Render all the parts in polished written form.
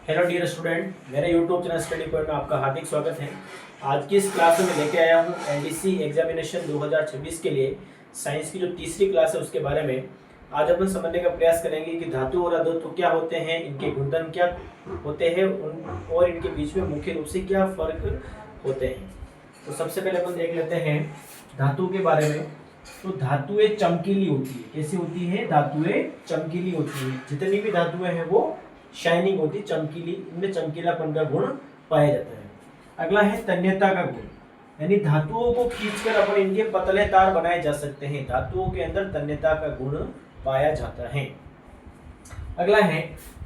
Hello dear student, मेरे YouTube channel study point में आपका हार्दिक स्वागत है। आज की इस क्लास में मैं लेके आया हूँ एनडीसी एग्जामिनेशन 2026 के लिए साइंस की जो तीसरी क्लास है उसके बारे में आज अपन समझने का प्रयास करेंगे कि धातु और अधातु क्या होते हैं, इनके गुणधर्म क्या होते हैं और इनके बीच में मुख्य रूप से क्या फर्क होते हैं। तो सबसे पहले अपन देख लेते हैं धातु के बारे में। तो धातुएं चमकीली होती है। कैसी होती है? धातुएं चमकीली होती है। जितनी भी धातुएं हैं वो शाइनिंग होती, चमकीली, इनमें चमकीलापन का गुण पाया जाता है। अगला है तन्यता का गुण, यानी धातुओं को खींचकर अपन इनके पतले तार बनाए जा सकते हैं। धातुओं के अंदर तन्यता का गुण पाया जाता है। अगला है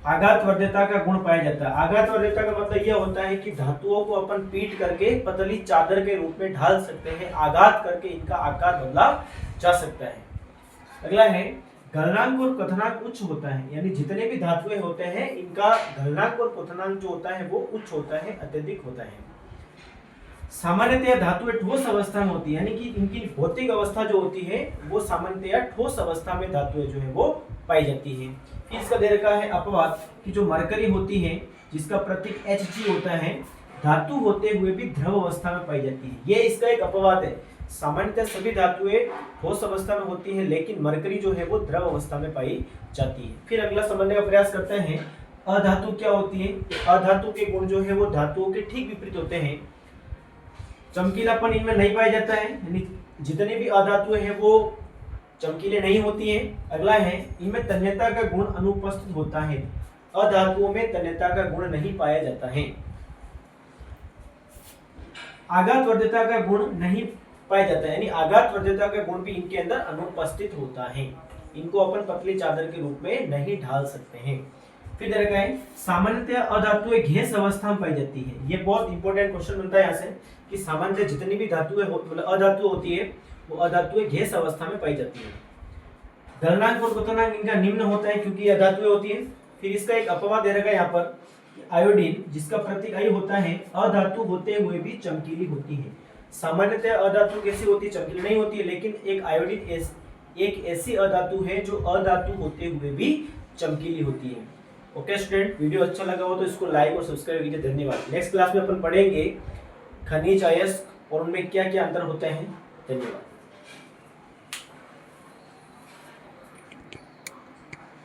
आघातवर्ध्यता का गुण पाया जाता है। आघातवर्ध्यता का मतलब यह होता है कि धातुओं को अपन पीट करके पतली चादर के रूप में ढाल सकते हैं, आघात करके इनका आकार बदला जा सकता है। अगला है गलनांक और क्वथनांक उच्च होता है, यानी जितने भी धातुएं होते हैं इनका गलनांक और क्वथनांक जो होता है वो उच्च होता है, अत्यधिक होता है। सामान्यतया धातुएं ठोस अवस्था में होती है, यानी कि इनकी भौतिक अवस्था जो होती है वो सामान्यतया ठोस अवस्था में धातुएं जो है वो पाई जाती है। फिर इसका दे रखा है अपवाद कि जो मरकरी होती है जिसका प्रतीक Hg होता है, धातु होते हुए भी द्रव अवस्था में पाई जाती है। ये इसका एक अपवाद है। सामान्यतः सभी धातुएं ठोस अवस्था में होती हैं, लेकिन मरकरी जो है वो द्रव अवस्था में पाई जाती है। फिर अगला समझने का प्रयास करते हैं अधातु क्या होती है। अधातु के गुण जो है वो धातुओं के ठीक विपरीत होते हैं। चमकीलापन इनमें नहीं पाया जाता है, यानी जितनी भी अधातुएं हैं वो चमकीले नहीं होती हैं। अगला है इनमें तन्यता का गुण अनुपस्थित होता है। अधातुओं में तन्यता का गुण नहीं पाया जाता है। आघातवर्ध्यता का गुण नहीं पाया जाता है, यानी आघातवर्ध्यता का गुण भी इनके अंदर अनुपस्थित होता है। इनको अपन पतली चादर के रूप में नहीं ढाल सकते हैं। फिर देखा है सामान्यतः अधातुएं गैस अवस्था में पाई जाती है। ये बहुत इंपॉर्टेंट क्वेश्चन बनता है यहाँ से कि सामान्यतः जितनी भी धातुएं मतलब अधातु होती है वो अधातुएं गैस अवस्था में पाई जाती है। गलनांक और क्वथनांक इनका निम्न होता है क्योंकि ये अधातुएं होती है। फिर इसका एक अपवाद दे रखा है यहाँ पर आयोडीन, जिसका प्रतीक आई होता है, अधातु होते हुए भी चमकीली होती है। सामान्यतः अधातु कैसी होती है? चमकीली नहीं होती है, लेकिन एक आयोडीन एक ऐसी अधातु है जो अधातु होते हुए भी चमकीली होती है। ओके स्टूडेंट, वीडियो अच्छा लगा हो तो इसको लाइक और सब्सक्राइब कीजिए। धन्यवाद। नेक्स्ट क्लास में अपन पढ़ेंगे खनिज अयस्क और उनमें क्या क्या अंतर होते हैं। धन्यवाद।